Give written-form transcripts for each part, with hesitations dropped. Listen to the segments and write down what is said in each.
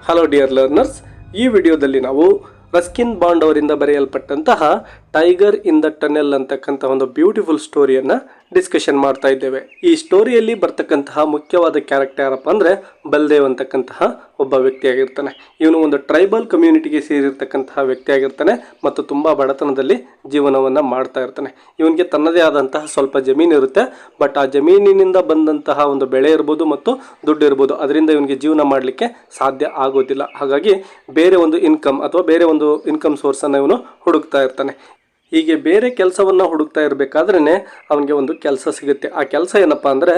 Hello dear learners, ಈ ವಿಡಿಯೋದಲ್ಲಿ ನಾವು ರಸ್ಕಿನ್ ಬಾಂಡ್ ಅವರಿಂದ ಬರೆಯಲ್ಪಟ್ಟಂತಹ ಟೈಗರ್ ಇನ್ ದ ಟನೆಲ್ ಅಂತಕ್ಕಂಥ ಒಂದು ಬ್ಯೂಟಿಫುಲ್ ಸ್ಟೋರಿಯನ್ನು ಡಿಸ್ಕಷನ್ ಮಾಡ್ತಾ ಇದ್ದೇವೆ. ಈ ಸ್ಟೋರಿಯಲ್ಲಿ ಬರ್ತಕ್ಕಂತಹ ಮುಖ್ಯವಾದ ಕ್ಯಾರೆಕ್ಟರ್ ಯಾರಪ್ಪ ಅಂದರೆ ಬಲ್ದೇವ್ ಅಂತಕ್ಕಂತಹ ಒಬ್ಬ ವ್ಯಕ್ತಿಯಾಗಿರ್ತಾನೆ. ಇವನು ಒಂದು ಟ್ರೈಬಲ್ ಕಮ್ಯುನಿಟಿಗೆ ಸೇರಿರ್ತಕ್ಕಂತಹ ವ್ಯಕ್ತಿಯಾಗಿರ್ತಾನೆ ಮತ್ತು ತುಂಬ ಬಡತನದಲ್ಲಿ ಜೀವನವನ್ನು ಮಾಡ್ತಾ ಇರ್ತಾನೆ. ಇವನಿಗೆ ತನ್ನದೇ ಆದಂತಹ ಸ್ವಲ್ಪ ಜಮೀನು ಇರುತ್ತೆ, ಬಟ್ ಆ ಜಮೀನಿನಿಂದ ಬಂದಂತಹ ಒಂದು ಬೆಳೆ ಇರ್ಬೋದು ಮತ್ತು ದುಡ್ಡು ಇರ್ಬೋದು, ಅದರಿಂದ ಇವನಿಗೆ ಜೀವನ ಮಾಡಲಿಕ್ಕೆ ಸಾಧ್ಯ ಆಗೋದಿಲ್ಲ. ಹಾಗಾಗಿ ಬೇರೆ ಒಂದು ಇನ್ಕಮ್ ಅಥವಾ ಬೇರೆ ಒಂದು ಇನ್ಕಮ್ ಸೋರ್ಸನ್ನು ಇವನು ಹುಡುಕ್ತಾ ಇರ್ತಾನೆ. ಹೀಗೆ ಬೇರೆ ಕೆಲಸವನ್ನು ಹುಡುಕ್ತಾ ಇರಬೇಕಾದ್ರೇ ಅವನಿಗೆ ಒಂದು ಕೆಲಸ ಸಿಗುತ್ತೆ. ಆ ಕೆಲಸ ಏನಪ್ಪ ಅಂದರೆ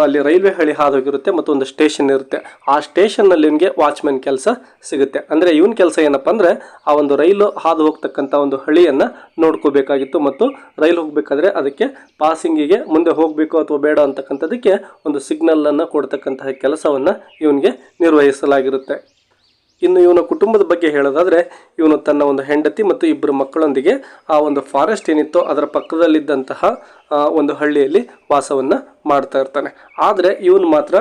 ಅಲ್ಲಿ ರೈಲ್ವೆ ಹಳಿ ಹಾದೋಗಿರುತ್ತೆ ಮತ್ತು ಒಂದು ಸ್ಟೇಷನ್ ಇರುತ್ತೆ. ಆ ಸ್ಟೇಷನ್ನಲ್ಲಿ ಇವನಿಗೆ ವಾಚ್ಮೆನ್ ಕೆಲಸ ಸಿಗುತ್ತೆ. ಅಂದರೆ ಇವನ ಕೆಲಸ ಏನಪ್ಪ ಅಂದರೆ ಆ ಒಂದು ರೈಲು ಹಾದು ಹೋಗ್ತಕ್ಕಂಥ ಒಂದು ಹಳಿಯನ್ನು ನೋಡ್ಕೋಬೇಕಾಗಿತ್ತು ಮತ್ತು ರೈಲು ಹೋಗಬೇಕಾದ್ರೆ ಅದಕ್ಕೆ ಪಾಸಿಂಗಿಗೆ ಮುಂದೆ ಹೋಗಬೇಕು ಅಥವಾ ಬೇಡ ಅಂತಕ್ಕಂಥದ್ದಕ್ಕೆ ಒಂದು ಸಿಗ್ನಲನ್ನು ಕೊಡ್ತಕ್ಕಂತಹ ಕೆಲಸವನ್ನು ಇವನಿಗೆ ನಿರ್ವಹಿಸಲಾಗಿರುತ್ತೆ. ಇನ್ನು ಇವನ ಕುಟುಂಬದ ಬಗ್ಗೆ ಹೇಳೋದಾದರೆ ಇವನು ತನ್ನ ಒಂದು ಹೆಂಡತಿ ಮತ್ತು ಇಬ್ಬರು ಮಕ್ಕಳೊಂದಿಗೆ ಆ ಒಂದು ಫಾರೆಸ್ಟ್ ಏನಿತ್ತೋ ಅದರ ಪಕ್ಕದಲ್ಲಿದ್ದಂತಹ ಒಂದು ಹಳ್ಳಿಯಲ್ಲಿ ವಾಸವನ್ನು ಮಾಡ್ತಾ ಇರ್ತಾನೆ. ಆದರೆ ಇವನು ಮಾತ್ರ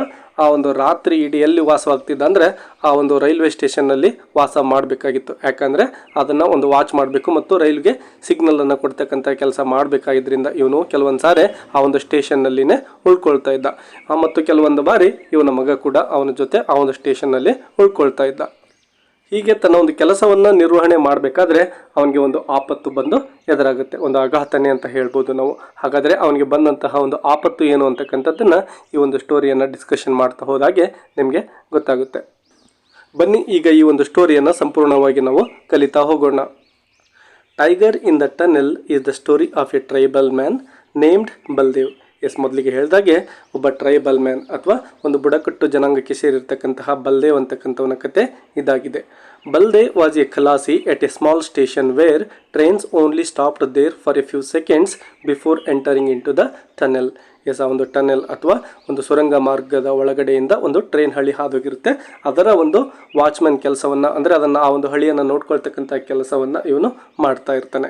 ಆ ಒಂದು ರಾತ್ರಿ ಇಡೀ ಎಲ್ಲಿ ವಾಸವಾಗ್ತಿದ್ದ ಅಂದರೆ ಆ ಒಂದು ರೈಲ್ವೆ ಸ್ಟೇಷನ್ನಲ್ಲಿ ವಾಸ ಮಾಡಬೇಕಾಗಿತ್ತು. ಯಾಕಂದರೆ ಅದನ್ನು ಒಂದು ವಾಚ್ ಮಾಡಬೇಕು ಮತ್ತು ರೈಲ್ಗೆ ಸಿಗ್ನಲನ್ನು ಕೊಡ್ತಕ್ಕಂಥ ಕೆಲಸ ಮಾಡಬೇಕಾಗಿದ್ದರಿಂದ ಇವನು ಕೆಲವೊಂದು ಸಾರಿ ಆ ಒಂದು ಸ್ಟೇಷನ್ನಲ್ಲಿನೇ ಉಳ್ಕೊಳ್ತಾ ಇದ್ದ. ಮತ್ತು ಕೆಲವೊಂದು ಬಾರಿ ಇವನ ಮಗ ಕೂಡ ಅವನ ಜೊತೆ ಆ ಒಂದು ಸ್ಟೇಷನ್ನಲ್ಲಿ ಉಳ್ಕೊಳ್ತಾ ಇದ್ದ. ಹೀಗೆ ತನ್ನ ಒಂದು ಕೆಲಸವನ್ನು ನಿರ್ವಹಣೆ ಮಾಡಬೇಕಾದ್ರೆ ಅವನಿಗೆ ಒಂದು ಆಪತ್ತು ಬಂದು ಎದುರಾಗುತ್ತೆ, ಒಂದು ಆಘಾತನೆ ಅಂತ ಹೇಳ್ಬೋದು ನಾವು. ಹಾಗಾದರೆ ಅವನಿಗೆ ಬಂದಂತಹ ಒಂದು ಆಪತ್ತು ಏನು ಅಂತಕ್ಕಂಥದ್ದನ್ನು ಈ ಒಂದು ಸ್ಟೋರಿಯನ್ನು ಡಿಸ್ಕಷನ್ ಮಾಡ್ತಾ ಹೋದಾಗೆ ನಿಮಗೆ ಗೊತ್ತಾಗುತ್ತೆ. ಬನ್ನಿ ಈಗ ಈ ಒಂದು ಸ್ಟೋರಿಯನ್ನು ಸಂಪೂರ್ಣವಾಗಿ ನಾವು ಕಲಿತಾ ಹೋಗೋಣ. Tiger in the tunnel is the story of a tribal man named Baldev. ಮೊದಲಿಗೆ ಹೇಳಿದಾಗೆ ಒಬ್ಬ ಟ್ರೈಬಲ್ ಮ್ಯಾನ್ ಅಥವಾ ಒಂದು ಬುಡಕಟ್ಟು ಜನಾಂಗಕ್ಕೆ ಸೇರಿರ್ತಕ್ಕಂತಹ ಬಲ್ದೇವ್ ಅಂತಕ್ಕಂಥವನ ಕತೆ ಇದಾಗಿದೆ. Baldev was a khalasi at a small station where trains only stopped there for a few seconds before entering in to the tunnel. ಆ ಒಂದು ಟನೆಲ್ ಅಥವಾ ಒಂದು ಸುರಂಗ ಮಾರ್ಗದ ಒಳಗಡೆಯಿಂದ ಒಂದು ಟ್ರೈನ್ ಹಳಿ ಹಾದೋಗಿರುತ್ತೆ. ಅದರ ಒಂದು ವಾಚ್ಮನ್ ಕೆಲಸವನ್ನು ಅಂದರೆ ಅದನ್ನು ಆ ಒಂದು ಹಳಿಯನ್ನು ನೋಡ್ಕೊಳ್ತಕ್ಕಂಥ ಕೆಲಸವನ್ನು ಇವನು ಮಾಡ್ತಾ ಇರ್ತಾನೆ.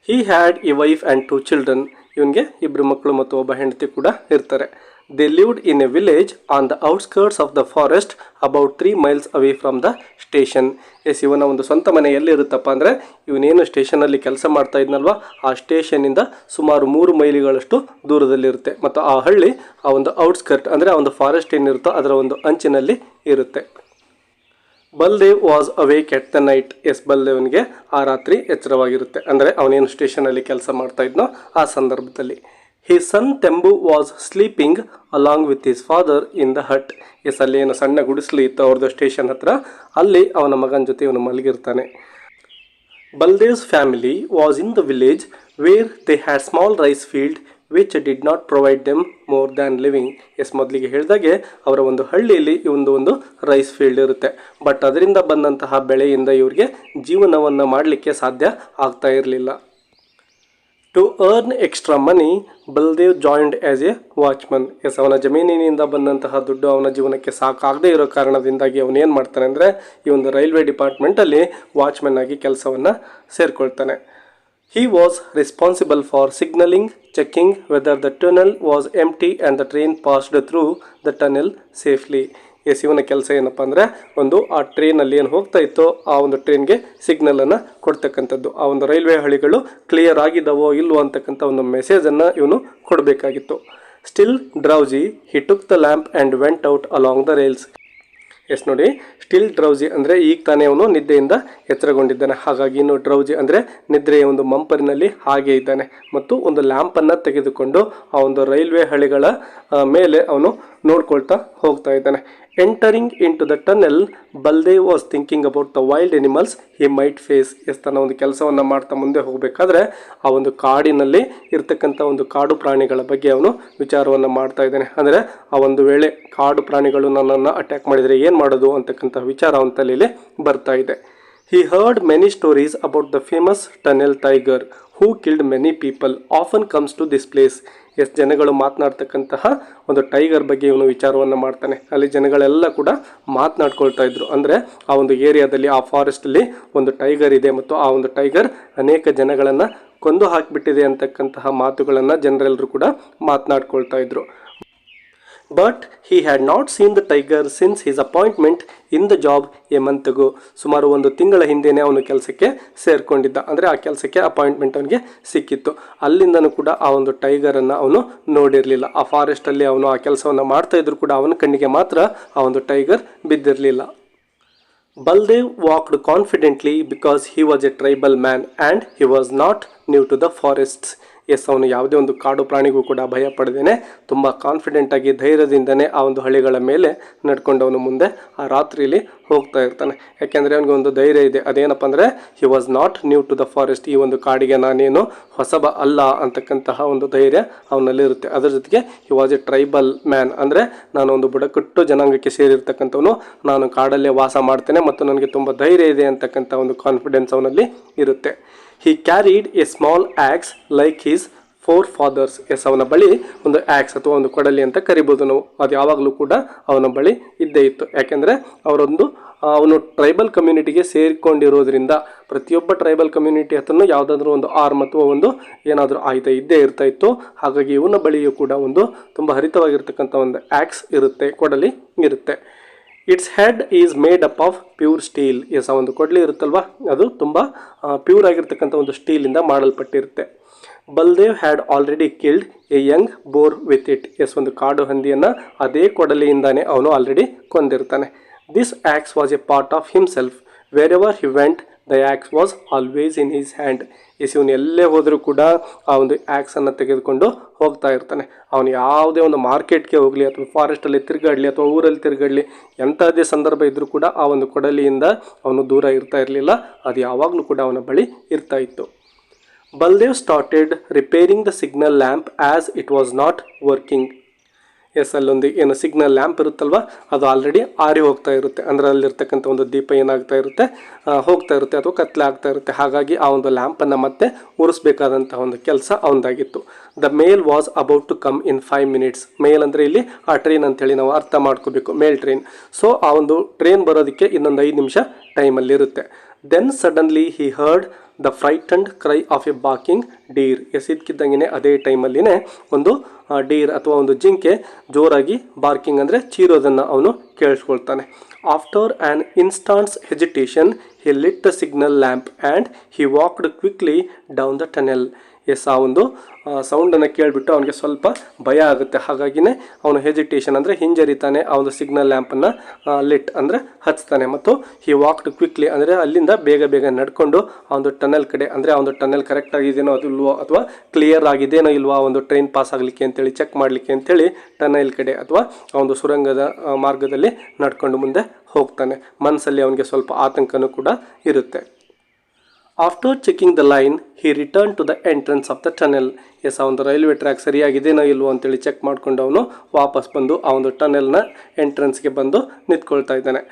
He had A wife and 2 children. ಇವನಿಗೆ ಇಬ್ಬರು ಮಕ್ಕಳು ಮತ್ತು ಒಬ್ಬ ಹೆಂಡತಿ ಕೂಡ ಇರ್ತಾರೆ. They lived in a village on the outskirts of the forest about 3 miles away from the station. ಇವನ ಒಂದು ಸ್ವಂತ ಮನೆ ಎಲ್ಲಿರುತ್ತಪ್ಪ ಅಂದರೆ ಇವನೇನು ಸ್ಟೇಷನಲ್ಲಿ ಕೆಲಸ ಮಾಡ್ತಾ ಇದ್ನಲ್ವ ಆ ಸ್ಟೇಷನ್ನಿಂದ ಸುಮಾರು 3 ಮೈಲಿಗಳಷ್ಟು ದೂರದಲ್ಲಿರುತ್ತೆ. ಮತ್ತು ಆ ಹಳ್ಳಿ ಆ ಒಂದು ಔಟ್ಸ್ಕರ್ಟ್ ಅಂದರೆ ಆ ಒಂದು ಫಾರೆಸ್ಟ್ ಏನಿರುತ್ತೋ ಅದರ ಒಂದು ಅಂಚಿನಲ್ಲಿ ಇರುತ್ತೆ. Baldev was awake at the night. ಬಲ್ದೇವ್ನಿಗೆ ಆ ರಾತ್ರಿ ಎಚ್ಚರವಾಗಿರುತ್ತೆ, ಅಂದರೆ ಅವನೇನು ಸ್ಟೇಷನಲ್ಲಿ ಕೆಲಸ ಮಾಡ್ತಾ ಇದ್ನೋ ಆ ಸಂದರ್ಭದಲ್ಲಿ. His son Tembu was sleeping along with his father in the hut. ಅಲ್ಲಿ ಏನು ಸಣ್ಣ ಗುಡಿಸಲು ಇತ್ತು ಅವ್ರದ್ದು ಸ್ಟೇಷನ್ ಹತ್ರ, ಅಲ್ಲಿ ಅವನ ಮಗನ ಜೊತೆ ಇವನು ಮಲಗಿರ್ತಾನೆ. Baldev's family was in the village where they had small rice field which did not provide them more than living. ಮೊದಲಿಗೆ ಹೇಳಿದಾಗೆ ಅವರ ಒಂದು ಹಳ್ಳಿಯಲ್ಲಿ ಒಂದು ರೈಸ್ ಫೀಲ್ಡ್ ಇರುತ್ತೆ, ಬಟ್ ಅದರಿಂದ ಬಂದಂತಹ ಬೆಳೆಯಿಂದ ಇವರಿಗೆ ಜೀವನವನ್ನು ಮಾಡಲಿಕ್ಕೆ ಸಾಧ್ಯ ಆಗ್ತಾ ಇರಲಿಲ್ಲ. To earn extra money Baldev joined as a watchman. ಅವನ ಜಮೀನಿನಿಂದ ಬಂದಂತಹ ದುಡ್ಡು ಅವನ ಜೀವನಕ್ಕೆ ಸಾಕಾಗದೇ ಇರೋ ಕಾರಣದಿಂದಾಗಿ ಅವನೇನು ಮಾಡ್ತಾನೆ ಅಂದರೆ ಈ ಒಂದು ರೈಲ್ವೆ ಡಿಪಾರ್ಟ್ಮೆಂಟಲ್ಲಿ ವಾಚ್ಮನ್ ಆಗಿ ಕೆಲಸವನ್ನು ಸೇರಿಕೊಳ್ತಾನೆ. He was responsible for signaling, checking whether the tunnel was empty and the train passed through the tunnel safely. ಇವನ ಕೆಲಸ ಏನಪ್ಪ ಅಂದರೆ ಆ ಟ್ರೈನಲ್ಲಿ ಏನು ಹೋಗ್ತಾ ಇತ್ತೋ ಆ ಒಂದು ಟ್ರೈನ್ಗೆ ಸಿಗ್ನಲನ್ನು ಕೊಡ್ತಕ್ಕಂಥದ್ದು. ಆ ಒಂದು ರೈಲ್ವೆ ಹಳಿಗಳು ಕ್ಲಿಯರ್ ಆಗಿದ್ದಾವೋ ಇಲ್ವೋ ಅಂತಕ್ಕಂಥ ಒಂದು ಮೆಸೇಜನ್ನು ಇವನು ಕೊಡಬೇಕಾಗಿತ್ತು. Still drowsy he took the lamp and went out along the rails. ನೋಡಿ, ಸ್ಟಿಲ್ ಡ್ರೌಸಿ ಅಂದರೆ ಈಗ ತಾನೇ ಅವನು ನಿದ್ದೆಯಿಂದ ಎಚ್ಚರಗೊಂಡಿದ್ದಾನೆ. ಹಾಗಾಗಿ ಇನ್ನು ಡ್ರೌಸಿ ಅಂದರೆ ನಿದ್ರೆಯ ಒಂದು ಮಂಪರಿನಲ್ಲಿ ಹಾಗೆ ಇದ್ದಾನೆ ಮತ್ತು ಒಂದು ಲ್ಯಾಂಪನ್ನು ತೆಗೆದುಕೊಂಡು ಆ ಒಂದು ರೈಲ್ವೆ ಹಳಿಗಳ ಮೇಲೆ ಅವನು ನೋಡ್ಕೊಳ್ತಾ ಹೋಗ್ತಾ ಇದ್ದಾನೆ. Entering in to the tunnel Baldev was thinking about the wild animals he might face. ತನ್ನ ಒಂದು ಕೆಲಸವನ್ನು ಮಾಡ್ತಾ ಮುಂದೆ ಹೋಗಬೇಕಾದ್ರೆ ಆ ಒಂದು ಕಾಡಿನಲ್ಲಿ ಇರ್ತಕ್ಕಂಥ ಒಂದು ಕಾಡು ಪ್ರಾಣಿಗಳ ಬಗ್ಗೆ ಅವನು ವಿಚಾರವನ್ನು ಮಾಡ್ತಾ ಇದ್ದಾನೆ. ಅಂದರೆ ಆ ಒಂದು ವೇಳೆ ಕಾಡು ಪ್ರಾಣಿಗಳು ನನ್ನನ್ನು ಅಟ್ಯಾಕ್ ಮಾಡಿದರೆ ಏನು ಮಾಡೋದು ಅಂತಕ್ಕಂಥ ವಿಚಾರ ಅವನ ತಲೆಯಲ್ಲಿ ಬರ್ತಾ ಇದೆ. He heard many stories about the famous tunnel tiger who killed many people often comes to this place. ಜನಗಳು ಮಾತನಾಡ್ತಕ್ಕಂತಹ ಒಂದು ಟೈಗರ್ ಬಗ್ಗೆ ಇವನು ವಿಚಾರವನ್ನು ಮಾಡ್ತಾನೆ. ಅಲ್ಲಿ ಜನಗಳೆಲ್ಲ ಕೂಡ ಮಾತನಾಡ್ಕೊಳ್ತಾ ಇದ್ರು, ಅಂದರೆ ಆ ಒಂದು ಏರಿಯಾದಲ್ಲಿ ಆ ಫಾರೆಸ್ಟಲ್ಲಿ ಒಂದು ಟೈಗರ್ ಇದೆ ಮತ್ತು ಆ ಒಂದು ಟೈಗರ್ ಅನೇಕ ಜನಗಳನ್ನು ಕೊಂದು ಹಾಕಿಬಿಟ್ಟಿದೆ ಅಂತಕ್ಕಂತಹ ಮಾತುಗಳನ್ನು ಜನರೆಲ್ಲರೂ ಕೂಡ ಮಾತನಾಡ್ಕೊಳ್ತಾ ಇದ್ರು. But he had not seen the tiger since his appointment in the job a month ago. ಸುಮಾರು 1 ತಿಂಗಳ ಹಿಂದೆಯೇ ಅವನು ಕೆಲಸಕ್ಕೆ ಸೇರಿಕೊಂಡಿದ್ದ, ಅಂದರೆ ಆ ಕೆಲಸಕ್ಕೆ ಅಪಾಯಿಂಟ್ಮೆಂಟ್ ಅವನಿಗೆ ಸಿಕ್ಕಿತ್ತು. ಅಲ್ಲಿಂದನೂ ಕೂಡ ಆ ಒಂದು ಟೈಗರನ್ನು ಅವನು ನೋಡಿರಲಿಲ್ಲ. ಆ ಫಾರೆಸ್ಟಲ್ಲಿ ಅವನು ಆ ಕೆಲಸವನ್ನು ಮಾಡ್ತಾ ಇದ್ರು ಕೂಡ ಅವನ ಕಣ್ಣಿಗೆ ಮಾತ್ರ ಆ ಒಂದು tiger ಬಿದ್ದಿರಲಿಲ್ಲ. Baldev walked confidently because he was a tribal man and he was not new to the forests. Yes, ಅವನು ಯಾವುದೇ ಒಂದು ಕಾಡು ಪ್ರಾಣಿಗೂ ಕೂಡ ಭಯ ಪಡೆದೇನೆ ತುಂಬ ಕಾನ್ಫಿಡೆಂಟಾಗಿ ಧೈರ್ಯದಿಂದನೇ ಆ ಒಂದು ಹಳಿಗಳ ಮೇಲೆ ನಡ್ಕೊಂಡು ಅವನು ಮುಂದೆ ಆ ರಾತ್ರಿಯಲ್ಲಿ ಹೋಗ್ತಾ ಇರ್ತಾನೆ. ಯಾಕೆಂದರೆ ಅವನಿಗೆ ಒಂದು ಧೈರ್ಯ ಇದೆ. ಅದೇನಪ್ಪ ಅಂದರೆ he was not new to the forest. ಈ ಒಂದು ಕಾಡಿಗೆ ನಾನೇನು ಹೊಸಬ ಅಲ್ಲ ಅಂತಕ್ಕಂತಹ ಒಂದು ಧೈರ್ಯ ಅವನಲ್ಲಿರುತ್ತೆ. ಅದರ ಜೊತೆಗೆ he was A tribal man, ಅಂದರೆ ನಾನು ಒಂದು ಬುಡಕಟ್ಟು ಜನಾಂಗಕ್ಕೆ ಸೇರಿರ್ತಕ್ಕಂಥವನು, ನಾನು ಕಾಡಲ್ಲೇ ವಾಸ ಮಾಡ್ತೇನೆ ಮತ್ತು ನನಗೆ ತುಂಬ ಧೈರ್ಯ ಇದೆ ಅಂತಕ್ಕಂಥ ಒಂದು ಕಾನ್ಫಿಡೆನ್ಸ್ ಅವನಲ್ಲಿ ಇರುತ್ತೆ. He carried a small axe like his forefathers. Yes, ಅವನ ಬಳಿ ಒಂದು ಆ್ಯಕ್ಸ್ ಅಥವಾ ಒಂದು ಕೊಡಲಿ ಅಂತ ಕರಿಬೋದು ನಾವು. ಅದು ಯಾವಾಗಲೂ ಕೂಡ ಅವನ ಬಳಿ ಇದ್ದೇ ಇತ್ತು. ಯಾಕೆಂದರೆ ಅವನು ಟ್ರೈಬಲ್ ಕಮ್ಯುನಿಟಿಗೆ ಸೇರಿಕೊಂಡಿರೋದ್ರಿಂದ ಪ್ರತಿಯೊಬ್ಬ ಟ್ರೈಬಲ್ ಕಮ್ಯುನಿಟಿ ಹತ್ರನೂ ಯಾವುದಾದ್ರೂ ಒಂದು ಆರ್ಮ್ ಅಥವಾ ಒಂದು ಏನಾದರೂ ಆಯುಧ ಇದ್ದೇ ಇರ್ತಾ ಇತ್ತು. ಹಾಗಾಗಿ ಇವನ ಬಳಿಯೂ ಕೂಡ ಒಂದು ತುಂಬ ಹರಿತವಾಗಿರ್ತಕ್ಕಂಥ ಒಂದು ಆ್ಯಕ್ಸ್ ಇರುತ್ತೆ, ಕೊಡಲಿ ಇರುತ್ತೆ. Its head is made up of pure steel. Yes, ಆ ಒಂದು ಕೊಡಲಿ ಇರುತ್ತಲ್ವ, ಅದು ತುಂಬ ಪ್ಯೂರ್ ಆಗಿರ್ತಕ್ಕಂಥ ಒಂದು ಸ್ಟೀಲಿಂದ ಮಾಡಲ್ಪಟ್ಟಿರುತ್ತೆ. Baldev had already killed a young boar with it. Yes, ಒಂದು ಕಾಡು ಹಂದಿಯನ್ನು ಅದೇ ಕೊಡಲಿಯಿಂದಾನೇ ಅವನು ಆಲ್ರೆಡಿ ಕೊಂದಿರ್ತಾನೆ. This axe was a part of himself. Wherever he went the axe was always in his hand. Yes, ಇವನು ಎಲ್ಲೇ ಹೋದರೂ ಕೂಡ ಆ ಒಂದು ಆ್ಯಕ್ಸನ್ನು ತೆಗೆದುಕೊಂಡು ಹೋಗ್ತಾ ಇರ್ತಾನೆ. ಅವನು ಯಾವುದೇ ಒಂದು ಮಾರ್ಕೆಟ್ಗೆ ಹೋಗಲಿ ಅಥವಾ ಫಾರೆಸ್ಟಲ್ಲಿ ತಿರುಗಾಡಲಿ ಅಥವಾ ಊರಲ್ಲಿ ತಿರುಗಾಡಲಿ, ಎಂಥದ್ದೇ ಸಂದರ್ಭ ಇದ್ದರೂ ಕೂಡ ಆ ಒಂದು ಕೊಡಲಿಯಿಂದ ಅವನು ದೂರ ಇರ್ತಾ ಇರಲಿಲ್ಲ. ಅದು ಯಾವಾಗಲೂ ಕೂಡ ಅವನ ಬಳಿ ಇರ್ತಾ ಇತ್ತು. Baldev started repairing the signal lamp as it was not working. Yes, ಅಲ್ಲೊಂದು ಏನು ಸಿಗ್ನಲ್ ಲ್ಯಾಂಪ್ ಇರುತ್ತಲ್ವ, ಅದು ಆಲ್ರೆಡಿ ಆರಿ ಹೋಗ್ತಾ ಇರುತ್ತೆ. ಅಂದರೆ ಅಲ್ಲಿರ್ತಕ್ಕಂಥ ಒಂದು ದೀಪ ಏನಾಗ್ತಾ ಇರುತ್ತೆ, ಹೋಗ್ತಾ ಇರುತ್ತೆ ಅಥವಾ ಕತ್ಲೆ ಆಗ್ತಾ ಇರುತ್ತೆ. ಹಾಗಾಗಿ ಆ ಒಂದು ಲ್ಯಾಂಪನ್ನು ಮತ್ತೆ ಉರಿಸ್ಬೇಕಾದಂಥ ಒಂದು ಕೆಲಸ ಅವನದಾಗಿತ್ತು. The mail was about to come in 5 minutes. Mail ಅಂದರೆ ಇಲ್ಲಿ ಆ ಟ್ರೈನ್ ಅಂತೇಳಿ ನಾವು ಅರ್ಥ ಮಾಡ್ಕೋಬೇಕು, ಮೇಲ್ ಟ್ರೈನ್. ಸೊ ಆ ಒಂದು ಟ್ರೈನ್ ಬರೋದಕ್ಕೆ ಇನ್ನೊಂದು 5 ನಿಮಿಷ ಟೈಮಲ್ಲಿರುತ್ತೆ. Then suddenly he heard the frightened cry of a barking deer. Yes, ಇದಕ್ಕಿದ್ದಂಗೆ ಅದೇ ಟೈಮಲ್ಲಿನೇ ಒಂದು ಡೀರ್ ಅಥವಾ ಒಂದು ಜಿಂಕೆ ಜೋರಾಗಿ ಬಾರ್ಕಿಂಗ್ ಅಂದರೆ ಚೀರೋದನ್ನು ಅವನು ಕೇಳಿಸ್ಕೊಳ್ತಾನೆ. After an instant's hesitation he lit the signal lamp and he walked quickly down the tunnel. Yes, ಆ ಒಂದು ಸೌಂಡನ್ನು ಕೇಳಿಬಿಟ್ಟು ಅವನಿಗೆ ಸ್ವಲ್ಪ ಭಯ ಆಗುತ್ತೆ. ಹಾಗಾಗಿನೇ ಅವನು ಹೆಜಿಟೇಷನ್ ಅಂದರೆ ಹಿಂಜರಿತಾನೆ. ಆ ಒಂದು ಸಿಗ್ನಲ್ ಲ್ಯಾಂಪನ್ನು ಲಿಟ್ ಅಂದರೆ ಹಚ್ತಾನೆ ಮತ್ತು ಹಿ ವಾಕ್ಡ್ ಕ್ವಿಕ್ಲಿ ಅಂದರೆ ಅಲ್ಲಿಂದ ಬೇಗ ಬೇಗ ನಡ್ಕೊಂಡು ಆ ಒಂದು ಟನೆಲ್ ಕಡೆ, ಅಂದರೆ ಆ ಒಂದು ಟನೆಲ್ ಕರೆಕ್ಟ್ ಆಗಿದೆಯೋ ಅದು ಇಲ್ವೋ ಅಥವಾ ಕ್ಲಿಯರ್ ಆಗಿದೆಯೋ ಇಲ್ವೋ ಆ ಒಂದು ಟ್ರೈನ್ ಪಾಸ್ ಆಗಲಿಕ್ಕೆ ಅಂತೇಳಿ ಚೆಕ್ ಮಾಡಲಿಕ್ಕೆ ಅಂತೇಳಿ ಟನೆಲ್ ಕಡೆ ಅಥವಾ ಆ ಒಂದು ಸುರಂಗದ ಮಾರ್ಗದಲ್ಲಿ ನಡ್ಕೊಂಡು ಮುಂದೆ ಹೋಗ್ತಾನೆ. ಮನಸ್ಸಲ್ಲಿ ಅವನಿಗೆ ಸ್ವಲ್ಪ ಆತಂಕನೂ ಕೂಡ ಇರುತ್ತೆ. After checking the line he return to the entrance of the tunnel. Yes, ಆ ಒಂದು ರೈಲ್ವೆ ಟ್ರ್ಯಾಕ್ ಸರಿಯಾಗಿದೆಯೋ ಇಲ್ವೋ ಅಂತೇಳಿ ಚೆಕ್ ಮಾಡಿಕೊಂಡು ಅವನು ವಾಪಸ್ ಬಂದು ಆ ಒಂದು ಟನೆಲ್ನ ಎಂಟ್ರೆನ್ಸ್ಗೆ ಬಂದು ನಿಂತ್ಕೊಳ್ತಾ ಇದ್ದಾನೆ.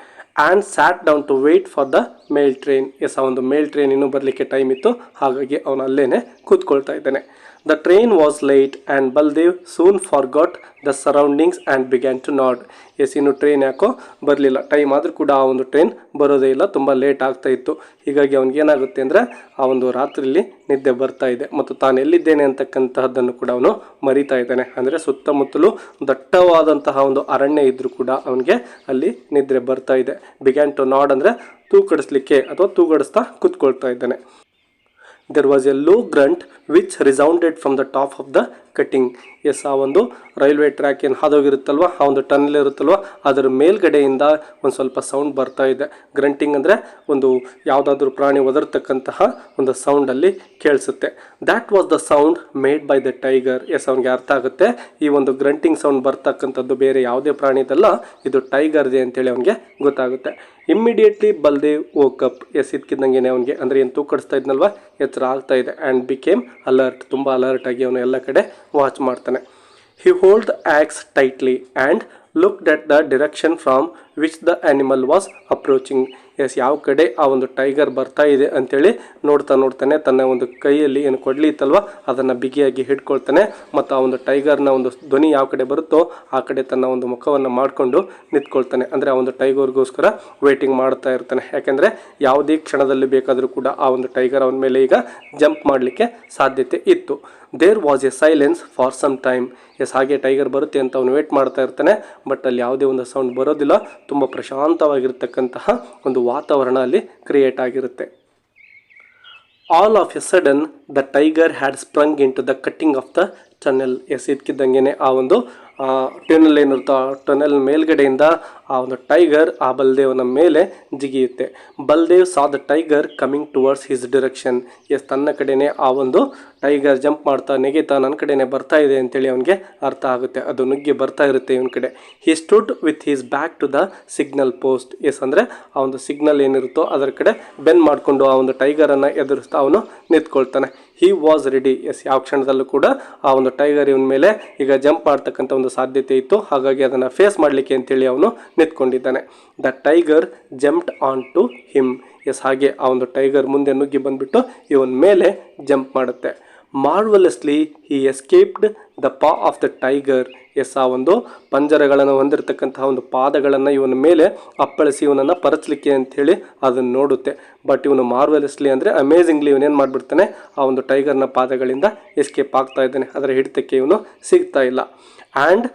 And sat down to wait for the mail train. Yes, ಆ ಒಂದು ಮೇಲ್ ಟ್ರೈನ್ ಇನ್ನೂ ಬರಲಿಕ್ಕೆ ಟೈಮ್ ಇತ್ತು. ಹಾಗಾಗಿ ಅವನು ಅಲ್ಲೇ ಕೂತ್ಕೊಳ್ತಾ ಇದ್ದಾನೆ. The train was late and Baldev soon forgot the surroundings and began to nod. Yes, ಇನ್ನು ಟ್ರೈನ್ ಯಾಕೋ ಬರಲಿಲ್ಲ. ಟೈಮ್ ಆದರೂ ಕೂಡ ಆ ಒಂದು ಟ್ರೈನ್ ಬರೋದೇ ಇಲ್ಲ, ತುಂಬ ಲೇಟ್ ಆಗ್ತಾ ಇತ್ತು. ಹೀಗಾಗಿ ಅವನಿಗೇನಾಗುತ್ತೆ ಅಂದರೆ ಆ ಒಂದು ರಾತ್ರಿಯಲ್ಲಿ ನಿದ್ದೆ ಬರ್ತಾ ಇದೆ ಮತ್ತು ತಾನು ಎಲ್ಲಿದ್ದೇನೆ ಅಂತಕ್ಕಂತಹದ್ದನ್ನು ಕೂಡ ಅವನು ಮರಿತಾ ಇದ್ದಾನೆ. ಅಂದರೆ ಸುತ್ತಮುತ್ತಲೂ ದಟ್ಟವಾದಂತಹ ಒಂದು ಅರಣ್ಯ ಇದ್ದರೂ ಕೂಡ ಅವನಿಗೆ ಅಲ್ಲಿ ನಿದ್ರೆ ಬರ್ತಾ ಇದೆ. ಬಿಗ್ಯಾನ್ ಟು ನಾಡ್ ಅಂದರೆ ತೂಕಡಿಸ್ಲಿಕ್ಕೆ ಅಥವಾ ತೂಗಡಿಸ್ತಾ ಕೂತ್ಕೊಳ್ತಾ ಇದ್ದಾನೆ. There was a low grunt which resounded from the top of the cutting. Yes, ಆ ಒಂದು ರೈಲ್ವೆ ಟ್ರ್ಯಾಕ್ ಏನು ಹಾದೋಗಿರುತ್ತಲ್ವ, ಆ ಒಂದು ಟನಲ್ ಇರುತ್ತಲ್ವ, ಅದರ ಮೇಲ್ಗಡೆಯಿಂದ ಒಂದು ಸ್ವಲ್ಪ ಸೌಂಡ್ ಬರ್ತಾ ಇದೆ. ಗ್ರಂಟಿಂಗ್ ಅಂದರೆ ಒಂದು ಯಾವುದಾದ್ರೂ ಪ್ರಾಣಿ ಒದರ್ತಕ್ಕಂತಹ ಒಂದು ಸೌಂಡಲ್ಲಿ ಕೇಳಿಸುತ್ತೆ. That was the sound made by the tiger. Yes, ಅವನಿಗೆ ಅರ್ಥ ಆಗುತ್ತೆ ಈ ಒಂದು ಗ್ರಂಟಿಂಗ್ ಸೌಂಡ್ ಬರ್ತಕ್ಕಂಥದ್ದು ಬೇರೆ ಯಾವುದೇ ಪ್ರಾಣಿದಲ್ಲ, ಇದು ಟೈಗರ್ದೆ ಅಂತೇಳಿ ಅವನಿಗೆ ಗೊತ್ತಾಗುತ್ತೆ. Immediately Baldev woke up. ಎಸ್, ಇದಕ್ಕಿದ್ದಂಗೆ ಅವನಿಗೆ ಅಂದರೆ ಏನು ತೂಕಡಿಸ್ತಾ ಇದ್ನಲ್ವ, ಎಚ್ಚರ ಆಗ್ತಾ ಇದೆ. And became alert. ತುಂಬ ಅಲರ್ಟ್ ಆಗಿ ಅವನು ಎಲ್ಲ ಕಡೆ ವಾಚ್ ಮಾಡ್ತಾನೆ. He held the axe tightly and looked at the direction from which the animal was approaching. Yes ಯಾವ ಕಡೆ ಆ ಒಂದು ಟೈಗರ್ ಬರ್ತಾ ಇದೆ ಅಂತೇಳಿ ನೋಡ್ತಾನೆ ತನ್ನ ಒಂದು ಕೈಯಲ್ಲಿ ಏನು ಕೊಡ್ಲಿ ಇತ್ತಲ್ವ ಅದನ್ನು ಬಿಗಿಯಾಗಿ ಹಿಡ್ಕೊಳ್ತಾನೆ ಮತ್ತು ಆ ಒಂದು ಟೈಗರ್ನ ಒಂದು ಧ್ವನಿ ಯಾವ ಕಡೆ ಬರುತ್ತೋ ಆ ಕಡೆ ತನ್ನ ಒಂದು ಮುಖವನ್ನು ಮಾಡಿಕೊಂಡು ನಿಂತ್ಕೊಳ್ತಾನೆ. ಅಂದರೆ ಆ ಒಂದು ಟೈಗರ್ಗೋಸ್ಕರ ವೇಟಿಂಗ್ ಮಾಡ್ತಾ ಇರ್ತಾನೆ. ಯಾಕೆಂದರೆ ಯಾವುದೇ ಕ್ಷಣದಲ್ಲಿ ಬೇಕಾದರೂ ಕೂಡ ಆ ಒಂದು ಟೈಗರ್ ಅವನ ಮೇಲೆ ಈಗ ಜಂಪ್ ಮಾಡಲಿಕ್ಕೆ ಸಾಧ್ಯತೆ ಇತ್ತು. There was a silence for some time. Yes ಹಾಗೆ ಟೈಗರ್ ಬರುತ್ತೆ ಅಂತ ಅವನು ವೇಟ್ ಮಾಡ್ತಾ ಇರ್ತಾನೆ. ಬಟ್ ಅಲ್ಲಿ ಯಾವುದೇ ಒಂದು ಸೌಂಡ್ ಬರೋದಿಲ್ಲ. ತುಂಬ ಪ್ರಶಾಂತವಾಗಿರ್ತಕ್ಕಂತಹ ಒಂದು ವಾತಾವರಣ ಅಲ್ಲಿ ಕ್ರಿಯೇಟ್ ಆಗಿರುತ್ತೆ. All of a sudden the tiger had sprung in to the cutting of the tunnel. Yes ಇದಕ್ಕಿದ್ದಂಗೆ ಆ ಒಂದು ಟನೆಲ್ ಏನಿರುತ್ತೋ ಆ ಟನೆಲ್ ಮೇಲ್ಗಡೆಯಿಂದ ಆ ಒಂದು ಟೈಗರ್ ಆ ಬಲ್ದೇವನ ಮೇಲೆ ಜಿಗಿಯುತ್ತೆ. Baldev saw the tiger coming towards his direction. Yes ತನ್ನ ಕಡೆನೇ ಆ ಒಂದು ಟೈಗರ್ ಜಂಪ್ ಮಾಡ್ತಾ ನೆಗೆತಾ ನನ್ನ ಕಡೆನೇ ಬರ್ತಾ ಇದೆ ಅಂತೇಳಿ ಅವನಿಗೆ ಅರ್ಥ ಆಗುತ್ತೆ. ಅದು ನುಗ್ಗಿ ಬರ್ತಾ ಇರುತ್ತೆ ಇವನ ಕಡೆ. He stood with his back to the signal post. Yes ಅಂದರೆ ಆ ಒಂದು ಸಿಗ್ನಲ್ ಏನಿರುತ್ತೋ ಅದರ ಕಡೆ ಬೆನ್ ಮಾಡಿಕೊಂಡು ಆ ಒಂದು ಟೈಗರನ್ನು ಎದುರಿಸ್ತಾ ಅವನು ನಿಂತ್ಕೊಳ್ತಾನೆ. He was ready. ಎಸ್ ಯಾವ ಕ್ಷಣದಲ್ಲೂ ಕೂಡ ಆ ಒಂದು ಟೈಗರ್ ಇವನ ಮೇಲೆ ಈಗ ಜಂಪ್ ಮಾಡ್ತಕ್ಕಂಥ ಒಂದು ಸಾಧ್ಯತೆ ಇತ್ತು. ಹಾಗಾಗಿ ಅದನ್ನು ಫೇಸ್ ಮಾಡಲಿಕ್ಕೆ ಅಂತೇಳಿ ಅವನು ನಿಂತ್ಕೊಂಡಿದ್ದಾನೆ. The tiger jumped on to him. Yes ಹಾಗೆ ಆ ಒಂದು ಟೈಗರ್ ಮುಂದೆ ನುಗ್ಗಿ ಬಂದುಬಿಟ್ಟು ಇವನ ಮೇಲೆ ಜಂಪ್ ಮಾಡುತ್ತೆ. ಮಾರ್ವಲಸ್ಲಿ ಹಿ ಎಸ್ಕೇಪ್ಡ್ ದ ಪಾ ಆಫ್ ದ ಟೈಗರ್. ಎಸ್ ಆ ಒಂದು ಪಂಜರಗಳನ್ನು ಹೊಂದಿರತಕ್ಕಂತಹ ಒಂದು ಪಾದಗಳನ್ನು ಇವನ ಮೇಲೆ ಅಪ್ಪಳಿಸಿ ಇವನನ್ನು ಪರಚಲಿಕ್ಕೆ ಅಂಥೇಳಿ ಅದನ್ನು ನೋಡುತ್ತೆ. ಬಟ್ ಇವನು ಮಾರ್ವೆಲಸ್ಲಿ ಅಂದರೆ ಅಮೇಝಿಂಗ್ಲಿ ಇವನೇನು ಮಾಡಿಬಿಡ್ತಾನೆ ಆ ಒಂದು ಟೈಗರ್ನ ಪಾದಗಳಿಂದ ಎಸ್ಕೇಪ್ ಆಗ್ತಾ ಇದ್ದಾನೆ. ಅದರ ಹಿಡಿತಕ್ಕೆ ಇವನು ಸಿಗ್ತಾ ಇಲ್ಲ. And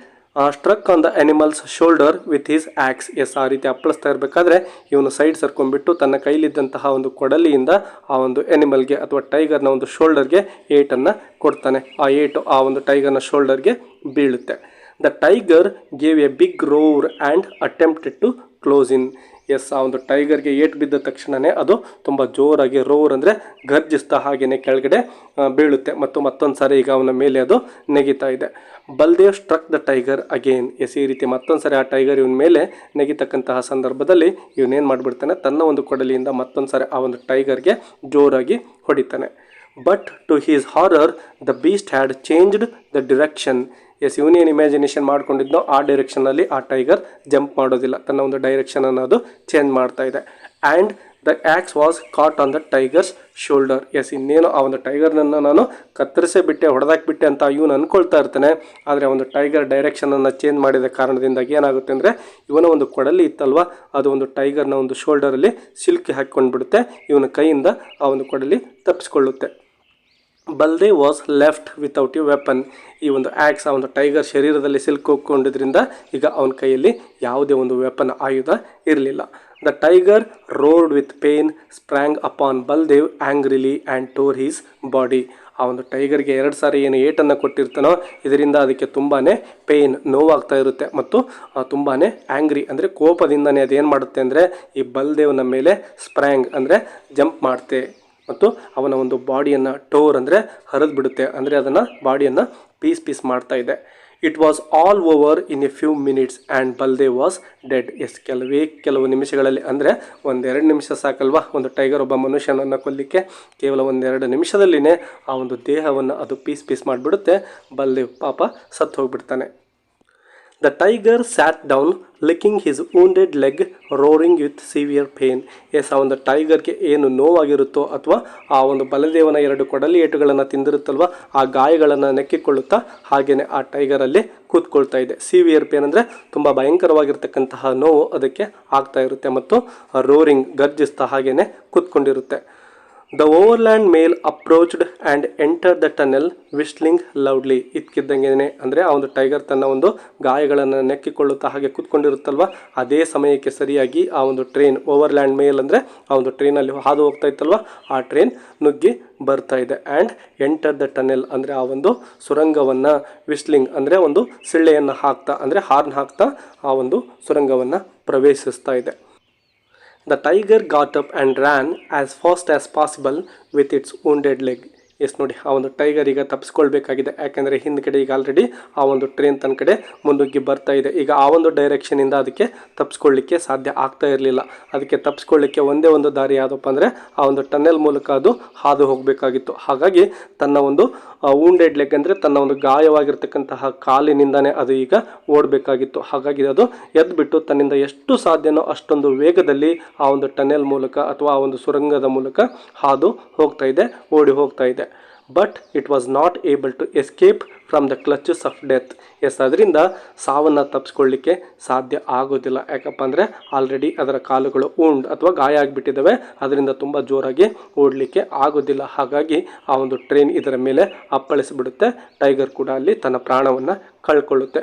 struck on the animal's shoulder with his axe. Yes ಆ ರೀತಿ ಅಪ್ಪಳಿಸ್ತಾ ಇರಬೇಕಾದ್ರೆ ಇವನು ಸೈಡ್ ಸರ್ಕೊಂಡ್ಬಿಟ್ಟು ತನ್ನ ಕೈಲಿದ್ದಂತಹ ಒಂದು ಕೊಡಲಿಯಿಂದ ಆ ಒಂದು ಎನಿಮಲ್ಗೆ ಅಥವಾ ಟೈಗರ್ನ ಒಂದು ಶೋಲ್ಡರ್ಗೆ ಏಟನ್ನು ಕೊಡ್ತಾನೆ. ಆ ಏಟು ಆ ಒಂದು ಟೈಗರ್ನ ಶೋಲ್ಡರ್ಗೆ ಬೀಳುತ್ತೆ. The tiger gave a big roar and attempted to close in. Yes ಆ ಒಂದು ಟೈಗರ್ಗೆ ಏಟು ಬಿದ್ದ ತಕ್ಷಣವೇ ಅದು ತುಂಬ ಜೋರಾಗಿ ರೋರ್ ಅಂದರೆ ಗರ್ಜಿಸ್ತಾ ಹಾಗೆಯೇ ಕೆಳಗಡೆ ಬೀಳುತ್ತೆ ಮತ್ತು ಮತ್ತೊಂದು ಸಾರಿ ಈಗ ಅವನ ಮೇಲೆ ಅದು ನೆಗಿತಾ ಇದೆ. Baldev struck the tiger again. Yes ಈ ರೀತಿ ಮತ್ತೊಂದು ಸಾರಿ ಆ ಟೈಗರ್ ಇವನ ಮೇಲೆ ನೆಗಿತಕ್ಕಂತಹ ಸಂದರ್ಭದಲ್ಲಿ ಇವನೇನು ಮಾಡಿಬಿಡ್ತಾನೆ ತನ್ನ ಒಂದು ಕೊಡಲಿಯಿಂದ ಮತ್ತೊಂದು ಸಾರಿ ಆ ಒಂದು ಟೈಗರ್ಗೆ ಜೋರಾಗಿ ಹೊಡಿತಾನೆ. But to his horror the beast had changed the direction. Yes ಇವನೇನು ಇಮ್ಯಾಜಿನೇಷನ್ ಮಾಡ್ಕೊಂಡಿದ್ನೋ ಆ ಡೈರೆಕ್ಷನಲ್ಲಿ ಆ ಟೈಗರ್ ಜಂಪ್ ಮಾಡೋದಿಲ್ಲ. ತನ್ನ ಒಂದು ಡೈರೆಕ್ಷನನ್ನು ಅದು ಚೇಂಜ್ ಮಾಡ್ತಾ ಇದೆ. And the axe was caught on the tiger's shoulder. Yes ಇನ್ನೇನು ಆ ಒಂದು ಟೈಗರ್ನನ್ನು ನಾನು ಕತ್ತರಿಸೇ ಬಿಟ್ಟೆ ಹೊಡೆದಾಕ್ಬಿಟ್ಟೆ ಅಂತ ಇವನು ಅಂದ್ಕೊಳ್ತಾ ಇರ್ತಾನೆ. ಆದರೆ ಆ ಒಂದು ಟೈಗರ್ ಡೈರೆಕ್ಷನನ್ನು ಚೇಂಜ್ ಮಾಡಿದ ಕಾರಣದಿಂದಾಗಿ ಏನಾಗುತ್ತೆ ಅಂದರೆ ಇವನ ಒಂದು ಕೊಡಲಿ ಇತ್ತಲ್ವ ಅದು ಒಂದು ಟೈಗರ್ನ ಒಂದು ಶೋಲ್ಡರಲ್ಲಿ ಸಿಲ್ಕಿ ಹಾಕ್ಕೊಂಡ್ಬಿಡುತ್ತೆ. ಇವನ ಕೈಯಿಂದ ಆ ಒಂದು ಕೊಡಲಿ ತಪ್ಪಿಸ್ಕೊಳ್ಳುತ್ತೆ. Baldev was left without a weapon. ಈ ಒಂದು ಆ್ಯಕ್ಸ್ ಆ ಒಂದು ಟೈಗರ್ ಶರೀರದಲ್ಲಿ ಸಿಲ್ಕೋಕೊಂಡಿದ್ರಿಂದ ಈಗ ಅವನ ಕೈಯಲ್ಲಿ ಯಾವುದೇ ಒಂದು ವೆಪನ್ ಆಯುಧ ಇರಲಿಲ್ಲ. The tiger roared with pain sprang upon Baldev angrily and tore his body. ಆ ಒಂದು ಟೈಗರ್ಗೆ 2 ಸಾರಿ ಏನು ಏಟನ್ನು ಕೊಟ್ಟಿರ್ತಾನೋ ಇದರಿಂದ ಅದಕ್ಕೆ ತುಂಬಾ ಪೇಯ್ನ್ ನೋವಾಗ್ತಾ ಇರುತ್ತೆ ಮತ್ತು ತುಂಬಾ ಆ್ಯಂಗ್ರಿ ಅಂದರೆ ಕೋಪದಿಂದನೇ ಅದೇನು ಮಾಡುತ್ತೆ ಅಂದರೆ ಈ ಬಲ್ದೇವ್ನ ಮೇಲೆ ಸ್ಪ್ರ್ಯಾಂಗ್ ಅಂದರೆ ಜಂಪ್ ಮಾಡುತ್ತೆ ಮತ್ತು ಅವನ ಒಂದು ಬಾಡಿಯನ್ನು ಟೋರ್ ಅಂದರೆ ಹರಿದು ಬಿಡುತ್ತೆ. ಅಂದರೆ ಅದನ್ನು ಬಾಡಿಯನ್ನು ಪೀಸ್ ಮಾಡ್ತಾ ಇದೆ. It was all over in a few minutes and Baldev was dead. Yes ಕೆಲವು ನಿಮಿಷಗಳಲ್ಲಿ ಅಂದರೆ 1-2 ನಿಮಿಷ ಸಾಕಲ್ವಾ ಒಂದು ಟೈಗರ್ ಒಬ್ಬ ಮನುಷ್ಯನನ್ನು ಕೊಲ್ಲಿಕ್ಕೆ. ಕೇವಲ 1-2 ನಿಮಿಷದಲ್ಲಿನೇ ಆ ಒಂದು ದೇಹವನ್ನು ಅದು ಪೀಸ್ ಮಾಡಿಬಿಡುತ್ತೆ. ಬಲ್ದೇವ್ ಪಾಪ ಸತ್ತು ಹೋಗಿಬಿಡ್ತಾನೆ. The tiger sat down, licking his wounded leg, roaring with severe pain. Yes ಆ ಒಂದು ಟೈಗರ್ಗೆ ಏನು ನೋವಾಗಿರುತ್ತೋ ಅಥವಾ ಆ ಒಂದು ಬಲದೇವನ 2 ಕೊಡಲಿ ಏಟುಗಳನ್ನು ತಿಂದಿರುತ್ತಲ್ವ ಆ ಗಾಯಗಳನ್ನು ನೆಕ್ಕಿಕೊಳ್ಳುತ್ತಾ ಹಾಗೆಯೇ ಆ ಟೈಗರಲ್ಲಿ ಕೂತ್ಕೊಳ್ತಾ ಇದೆ. ಸಿವಿಯರ್ ಪೇನ್ ಅಂದರೆ ತುಂಬ ಭಯಂಕರವಾಗಿರ್ತಕ್ಕಂತಹ ನೋವು ಅದಕ್ಕೆ ಆಗ್ತಾ ಇರುತ್ತೆ ಮತ್ತು ರೋರಿಂಗ್ ಗರ್ಜಿಸ್ತಾ ಹಾಗೆಯೇ ಕೂತ್ಕೊಂಡಿರುತ್ತೆ. The overland mail approached and enter the tunnel whistling loudly. ಇದ್ಕಿದ್ದಂಗೆ ಅಂದರೆ ಆ ಒಂದು ಟೈಗರ್ ತನ್ನ ಒಂದು ಗಾಯಗಳನ್ನು ನೆಕ್ಕಿಕೊಳ್ಳುತ್ತಾ ಹಾಗೆ ಕೂತ್ಕೊಂಡಿರುತ್ತಲ್ವ ಅದೇ ಸಮಯಕ್ಕೆ ಸರಿಯಾಗಿ ಆ ಒಂದು ಟ್ರೈನ್ ಓವರ್ಲ್ಯಾಂಡ್ ಮೇಲ್ ಅಂದರೆ ಆ ಒಂದು ಟ್ರೈನಲ್ಲಿ ಹಾದು ಹೋಗ್ತಾ ಇತ್ತಲ್ವ ಆ ಟ್ರೈನ್ ನುಗ್ಗಿ ಬರ್ತಾ ಇದೆ. ಆ್ಯಂಡ್ ಎಂಟರ್ ದ ಟನೆಲ್ ಅಂದರೆ ಆ ಒಂದು ಸುರಂಗವನ್ನು ವಿಸ್ಲಿಂಗ್ ಅಂದರೆ ಒಂದು ಸಿಳ್ಳೆಯನ್ನು ಹಾಕ್ತಾ ಅಂದರೆ ಹಾರ್ನ್ ಹಾಕ್ತಾ ಆ ಒಂದು ಸುರಂಗವನ್ನು ಪ್ರವೇಶಿಸ್ತಾ ಇದೆ. The tiger got up and ran as fast as possible with its wounded leg. Yes ನೋಡಿ, ಆ ಒಂದು ಟೈಗರ್ ಈಗ ತಪ್ಪಿಸ್ಕೊಳ್ಬೇಕಾಗಿದೆ. ಯಾಕೆಂದರೆ ಹಿಂದ್ಗಡೆ ಈಗ ಆಲ್ರೆಡಿ ಆ ಒಂದು ಟ್ರೈನ್ ತನ್ನ ಕಡೆ ಮುಂದುಗ್ಗಿ ಬರ್ತಾ ಇದೆ. ಈಗ ಆ ಒಂದು ಡೈರೆಕ್ಷನಿಂದ ಅದಕ್ಕೆ ತಪ್ಪಿಸ್ಕೊಳ್ಳಿಕ್ಕೆ ಸಾಧ್ಯ ಆಗ್ತಾ ಇರಲಿಲ್ಲ. ಅದಕ್ಕೆ ತಪ್ಪಿಸ್ಕೊಳ್ಳಿಕ್ಕೆ ಒಂದೇ ಒಂದು ದಾರಿ ಯಾವುದಪ್ಪ ಅಂದರೆ ಆ ಒಂದು ಟನೆಲ್ ಮೂಲಕ ಅದು ಹಾದು ಹೋಗಬೇಕಾಗಿತ್ತು. ಹಾಗಾಗಿ ತನ್ನ ಒಂದು ವೂಂಡೆಡ್ ಲೆಗ್ ಅಂದರೆ ತನ್ನ ಒಂದು ಗಾಯವಾಗಿರ್ತಕ್ಕಂತಹ ಕಾಲಿನಿಂದನೇ ಅದು ಈಗ ಓಡಬೇಕಾಗಿತ್ತು. ಹಾಗಾಗಿ ಅದು ಎದ್ಬಿಟ್ಟು ತನ್ನಿಂದ ಎಷ್ಟು ಸಾಧ್ಯನೋ ಅಷ್ಟೊಂದು ವೇಗದಲ್ಲಿ ಆ ಒಂದು ಟನೆಲ್ ಮೂಲಕ ಅಥವಾ ಆ ಒಂದು ಸುರಂಗದ ಮೂಲಕ ಹಾದು ಹೋಗ್ತಾ ಇದೆ, ಓಡಿ ಹೋಗ್ತಾ ಇದೆ. But it was not able to escape from the clutches of death. Yes, ಅದರಿಂದ ಸಾವನ್ನು ತಪ್ಪಿಸ್ಕೊಳ್ಳಿಕ್ಕೆ ಸಾಧ್ಯ ಆಗೋದಿಲ್ಲ. ಯಾಕಪ್ಪ ಅಂದರೆ ಆಲ್ರೆಡಿ ಅದರ ಕಾಲುಗಳು ಅಥವಾ ಗಾಯ ಆಗಿಬಿಟ್ಟಿದ್ದಾವೆ. ಅದರಿಂದ ತುಂಬ ಜೋರಾಗಿ ಓಡಲಿಕ್ಕೆ ಆಗೋದಿಲ್ಲ. ಹಾಗಾಗಿ ಆ ಒಂದು ಟ್ರೈನ್ ಇದರ ಮೇಲೆ ಅಪ್ಪಳಿಸಿಬಿಡುತ್ತೆ. ಟೈಗರ್ ಕೂಡ ಅಲ್ಲಿ ತನ್ನ ಪ್ರಾಣವನ್ನು ಕಳ್ಕೊಳ್ಳುತ್ತೆ.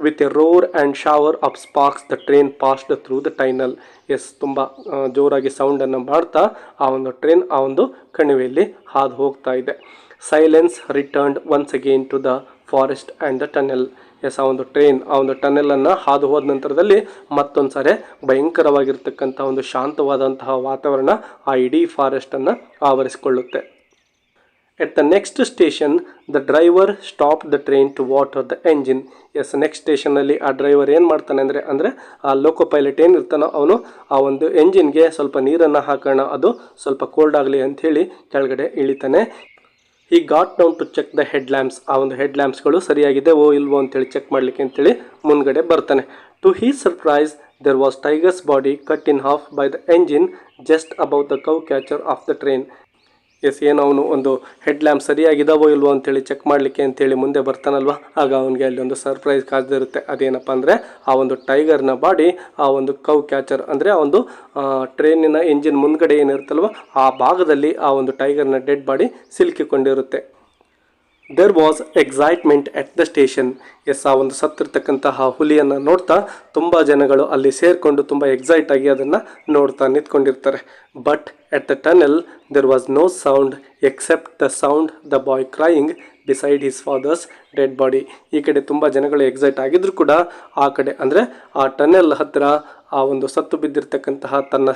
With a roar and shower of sparks the train passed through the tunnel. Yes, ತುಂಬ ಜೋರಾಗಿ ಸೌಂಡನ್ನು ಮಾಡ್ತಾ ಆ ಒಂದು ಟ್ರೈನ್ ಆ ಒಂದು ಕಣಿವೆಯಲ್ಲಿ ಹಾದು ಹೋಗ್ತಾ ಇದೆ. Silence returned once again to the forest and the tunnel. Yes, ಆ ಒಂದು ಟ್ರೈನ್ ಆ ಒಂದು ಟನೆಲನ್ನು ಹಾದು ಹೋದ ನಂತರದಲ್ಲಿ ಮತ್ತೊಂದು ಸಾರಿ ಭಯಂಕರವಾಗಿರ್ತಕ್ಕಂಥ ಒಂದು ಶಾಂತವಾದಂತಹ ವಾತಾವರಣ ಆ ಇಡೀ ಫಾರೆಸ್ಟನ್ನು ಆವರಿಸಿಕೊಳ್ಳುತ್ತೆ. At the next station the driver stop the train to water the engine. Yes, next ಸ್ಟೇಷನಲ್ಲಿ ಆ ಡ್ರೈವರ್ ಏನು ಮಾಡ್ತಾನೆ ಅಂದರೆ ಆ ಲೋಕೋ ಪೈಲಟ್ ಏನಿರ್ತಾನೋ ಅವನು ಆ ಒಂದು ಎಂಜಿನ್ಗೆ ಸ್ವಲ್ಪ ನೀರನ್ನು ಹಾಕೋಣ, ಅದು ಸ್ವಲ್ಪ ಕೋಲ್ಡ್ ಆಗಲಿ ಅಂಥೇಳಿ ಕೆಳಗಡೆ ಇಳಿತಾನೆ. He got down to check the head lamps. ಆ ಒಂದು ಹೆಡ್ ಲ್ಯಾಂಪ್ಸ್ಗಳು ಸರಿಯಾಗಿದೆ ಇಲ್ವೋ ಅಂತೇಳಿ ಚೆಕ್ ಮಾಡಲಿಕ್ಕೆ ಅಂತೇಳಿ ಮುಂದ್ಗಡೆ ಬರ್ತಾನೆ. To his surprise there was tiger's body cut in half by the engine just above the cow catcher of the train. Yes, ಏನು ಅವನು ಒಂದು ಹೆಡ್ ಲ್ಯಾಂಪ್ ಸರಿಯಾಗಿದ್ದಾವೋ ಇಲ್ವೋ ಅಂತೇಳಿ ಚೆಕ್ ಮಾಡಲಿಕ್ಕೆ ಅಂತೇಳಿ ಮುಂದೆ ಬರ್ತಾನಲ್ವ, ಆಗ ಅವನಿಗೆ ಅಲ್ಲಿ ಒಂದು ಸರ್ಪ್ರೈಸ್ ಕಾದಿರುತ್ತೆ. ಅದೇನಪ್ಪ ಅಂದರೆ ಆ ಒಂದು ಟೈಗರ್ನ ಬಾಡಿ ಆ ಒಂದು ಕೌ ಕ್ಯಾಚರ್ ಅಂದರೆ ಆ ಒಂದು ಟ್ರೈನಿನ ಎಂಜಿನ್ ಮುಂದ್ಗಡೆ ಏನಿರುತ್ತಲ್ವ ಆ ಭಾಗದಲ್ಲಿ ಆ ಒಂದು ಟೈಗರ್ನ ಡೆಡ್ ಬಾಡಿ ಸಿಲುಕಿಕೊಂಡಿರುತ್ತೆ. There was excitement at the station. Yes, ಆ ಒಂದು ಸತ್ತಿರ್ತಕ್ಕಂತಹ ಹುಲಿಯನ್ನು ನೋಡ್ತಾ ತುಂಬ ಜನಗಳು ಅಲ್ಲಿ ಸೇರಿಕೊಂಡು ತುಂಬ ಎಕ್ಸೈಟ್ ಆಗಿ ಅದನ್ನು ನೋಡ್ತಾ ನಿಂತ್ಕೊಂಡಿರ್ತಾರೆ. But at the tunnel there was no sound except the sound the boy crying beside his father's dead body. ಈ ಕಡೆ ತುಂಬ ಜನಗಳು ಎಕ್ಸೈಟ್ ಆಗಿದ್ರು ಕೂಡ ಆ ಕಡೆ ಅಂದರೆ ಆ ಟನೆಲ್ ಹತ್ತಿರ ಆ ಒಂದು ಸತ್ತು ಬಿದ್ದಿರ್ತಕ್ಕಂತಹ ತನ್ನ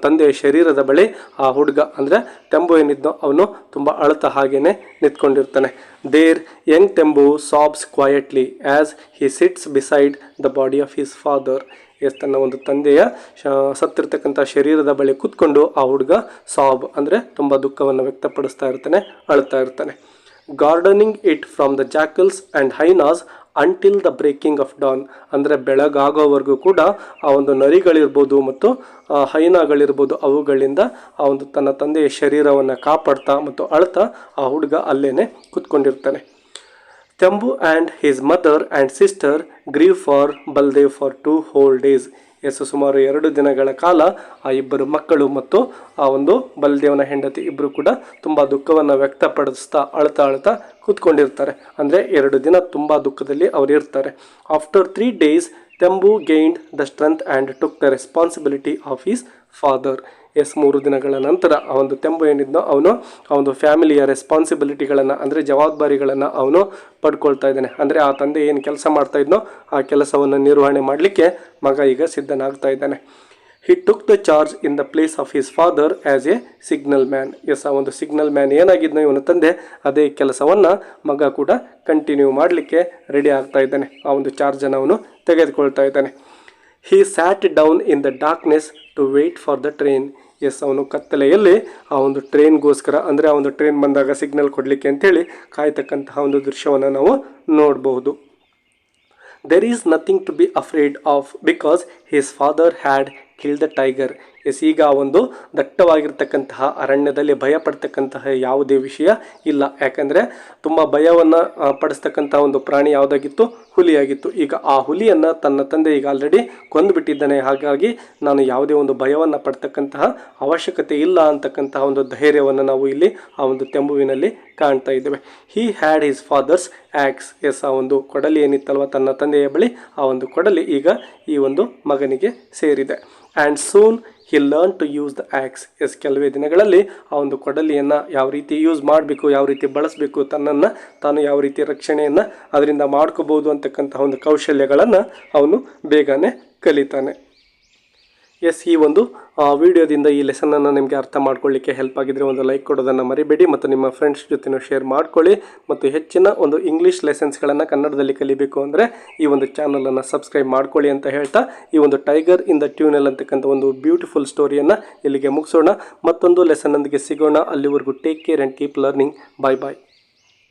ತಂದೆಯ ಶರೀರದ ಬಳಿ ಆ ಹುಡುಗ ಅಂದರೆ ತೆಂಬು ಏನಿದ್ನೋ ಅವನು ತುಂಬ ಅಳ್ತಾ ಹಾಗೇನೆ ನಿಂತ್ಕೊಂಡಿರ್ತಾನೆ. There young Tembu sobs quietly as he sits beside the body of his father. Yes, ತನ್ನ ಒಂದು ತಂದೆಯ ಸತ್ತಿರ್ತಕ್ಕಂಥ ಶರೀರದ ಬಳಿ ಕೂತ್ಕೊಂಡು ಆ ಹುಡುಗ ಸಾಬ್ ಅಂದರೆ ತುಂಬ ದುಃಖವನ್ನು ವ್ಯಕ್ತಪಡಿಸ್ತಾ ಇರ್ತಾನೆ, ಅಳ್ತಾ ಇರ್ತಾನೆ. Guarding it from the jackals and hyenas until the breaking of dawn. ಅಂದರೆ ಬೆಳಗಾಗೋವರೆಗೂ ಕೂಡ ಆ ಒಂದು ನರಿಗಳಿರ್ಬೋದು ಮತ್ತು ಹೈನಾಗಳಿರ್ಬೋದು ಅವುಗಳಿಂದ ಆ ಒಂದು ತನ್ನ ತಂದೆಯ ಶರೀರವನ್ನು ಕಾಪಾಡ್ತಾ ಮತ್ತು ಅಳ್ತಾ ಆ ಹುಡುಗ ಅಲ್ಲೇ ಕೂತ್ಕೊಂಡಿರ್ತಾನೆ. Tembu and his mother and sister grieve for Baldev for 2 whole days. Yes, ಸುಮಾರು 2 ದಿನಗಳ ಕಾಲ ಆ ಇಬ್ಬರು ಮಕ್ಕಳು ಮತ್ತು ಆ ಒಂದು ಬಲದೇವನ ಹೆಂಡತಿ ಇಬ್ಬರು ಕೂಡ ತುಂಬ ದುಃಖವನ್ನು ವ್ಯಕ್ತಪಡಿಸ್ತಾ ಅಳ್ತಾ ಕೂತ್ಕೊಂಡಿರ್ತಾರೆ. ಅಂದರೆ 2 ದಿನ ತುಂಬ ದುಃಖದಲ್ಲಿ ಅವರು ಇರ್ತಾರೆ. After 3 days Tembu gained the strength and took the responsibility of his father. Yes, 3 ದಿನಗಳ ನಂತರ ಆ ಒಂದು ತೆಂಬು ಏನಿದ್ನೋ ಅವನು ಆ ಒಂದು ಫ್ಯಾಮಿಲಿಯ ರೆಸ್ಪಾನ್ಸಿಬಿಲಿಟಿಗಳನ್ನು ಅಂದರೆ ಜವಾಬ್ದಾರಿಗಳನ್ನು ಅವನು ಪಡ್ಕೊಳ್ತಾ ಇದ್ದಾನೆ. ಅಂದರೆ ಆ ತಂದೆ ಏನು ಕೆಲಸ ಮಾಡ್ತಾ ಇದ್ನೋ ಆ ಕೆಲಸವನ್ನು ನಿರ್ವಹಣೆ ಮಾಡಲಿಕ್ಕೆ ಮಗ ಈಗ ಸಿದ್ಧನಾಗ್ತಾ ಇದ್ದಾನೆ. He took the charge in the place of his father as a signal man. Yes, ಆ ಒಂದು ಸಿಗ್ನಲ್ ಮ್ಯಾನ್ ಏನಾಗಿದ್ನೋ ಇವನ ತಂದೆ ಅದೇ ಕೆಲಸವನ್ನು ಮಗ ಕೂಡ ಕಂಟಿನ್ಯೂ ಮಾಡಲಿಕ್ಕೆ ರೆಡಿ ಆಗ್ತಾ ಇದ್ದಾನೆ. ಆ ಒಂದು ಚಾರ್ಜನ್ನು ಅವನು ತೆಗೆದುಕೊಳ್ತಾ ಇದ್ದಾನೆ. He sat down in the darkness to wait for the train. Yes, ಅವನು ಕತ್ತಲೆಯಲ್ಲಿ ಆ ಒಂದು ಟ್ರೈನ್ಗೋಸ್ಕರ ಅಂದರೆ ಆ ಒಂದು ಟ್ರೈನ್ ಬಂದಾಗ ಸಿಗ್ನಲ್ ಕೊಡಲಿಕ್ಕೆ ಅಂತೇಳಿ ಕಾಯ್ತಕ್ಕಂತಹ ಒಂದು ದೃಶ್ಯವನ್ನು ನಾವು ನೋಡಬಹುದು. There is nothing to be afraid of because his father had killed the tiger. Yes, ಈಗ ಆ ಒಂದು ದಟ್ಟವಾಗಿರ್ತಕ್ಕಂತಹ ಅರಣ್ಯದಲ್ಲಿ ಭಯ ಪಡ್ತಕ್ಕಂತಹ ಯಾವುದೇ ವಿಷಯ ಇಲ್ಲ. ಯಾಕಂದರೆ ತುಂಬ ಭಯವನ್ನು ಪಡಿಸ್ತಕ್ಕಂಥ ಒಂದು ಪ್ರಾಣಿ ಯಾವುದಾಗಿತ್ತು? ಹುಲಿಯಾಗಿತ್ತು. ಈಗ ಆ ಹುಲಿಯನ್ನು ತನ್ನ ತಂದೆ ಈಗ ಆಲ್ರೆಡಿ ಕೊಂದುಬಿಟ್ಟಿದ್ದಾನೆ. ಹಾಗಾಗಿ ನಾನು ಯಾವುದೇ ಒಂದು ಭಯವನ್ನು ಪಡ್ತಕ್ಕಂತಹ ಅವಶ್ಯಕತೆ ಇಲ್ಲ ಅಂತಕ್ಕಂತಹ ಒಂದು ಧೈರ್ಯವನ್ನು ನಾವು ಇಲ್ಲಿ ಆ ಒಂದು ತೆಂಬುವಿನಲ್ಲಿ ಕಾಣ್ತಾ ಇದ್ದೇವೆ. He had his father's axe. Yes, ಆ ಒಂದು ಕೊಡಲಿ ಏನಿತ್ತಲ್ವ ತನ್ನ ತಂದೆಯ ಬಳಿ, ಆ ಒಂದು ಕೊಡಲಿ ಈಗ ಈ ಒಂದು ಮಗನಿಗೆ ಸೇರಿದೆ. And soon he learn to use the axe. Yes, ಕೆಲವೇ ದಿನಗಳಲ್ಲಿ ಆ ಒಂದು ಕೊಡಲಿಯನ್ನು ಯಾವ ರೀತಿ ಯೂಸ್ ಮಾಡಬೇಕು, ಯಾವ ರೀತಿ ಬಳಸಬೇಕು, ತನ್ನನ್ನು ತಾನು ಯಾವ ರೀತಿ ರಕ್ಷಣೆಯನ್ನು ಅದರಿಂದ ಮಾಡ್ಕೋಬೋದು ಅಂತಕ್ಕಂಥ ಒಂದು ಕೌಶಲ್ಯಗಳನ್ನು ಅವನು ಬೇಗನೆ ಕಲಿತಾನೆ. ಎಸ್, ಈ ಒಂದು ವಿಡಿಯೋದಿಂದ ಈ ಲೆಸನನ್ನು ನಿಮಗೆ ಅರ್ಥ ಮಾಡ್ಕೊಳ್ಳಿಕ್ಕೆ ಹೆಲ್ಪ್ ಆಗಿದ್ರೆ ಒಂದು ಲೈಕ್ ಕೊಡೋದನ್ನು ಮರಿಬೇಡಿ ಮತ್ತು ನಿಮ್ಮ ಫ್ರೆಂಡ್ಸ್ ಜೊತೆನೂ ಶೇರ್ ಮಾಡ್ಕೊಳ್ಳಿ. ಮತ್ತು ಹೆಚ್ಚಿನ ಒಂದು ಇಂಗ್ಲೀಷ್ ಲೆಸನ್ಸ್ಗಳನ್ನು ಕನ್ನಡದಲ್ಲಿ ಕಲಿಬೇಕು ಅಂದರೆ ಈ ಒಂದು ಚಾನಲನ್ನು ಸಬ್ಸ್ಕ್ರೈಬ್ ಮಾಡ್ಕೊಳ್ಳಿ ಅಂತ ಹೇಳ್ತಾ ಈ ಒಂದು ಟೈಗರ್ ಇನ್ ದ ಟ್ಯೂನೆಲ್ ಅಂತಕ್ಕಂಥ ಒಂದು ಬ್ಯೂಟಿಫುಲ್ ಸ್ಟೋರಿಯನ್ನು ಇಲ್ಲಿಗೆ ಮುಗಿಸೋಣ. ಮತ್ತೊಂದು ಲೆಸನ್ನೊಂದಿಗೆ ಸಿಗೋಣ. ಅಲ್ಲಿವರೆಗೂ take care and keep learning. Bye bye.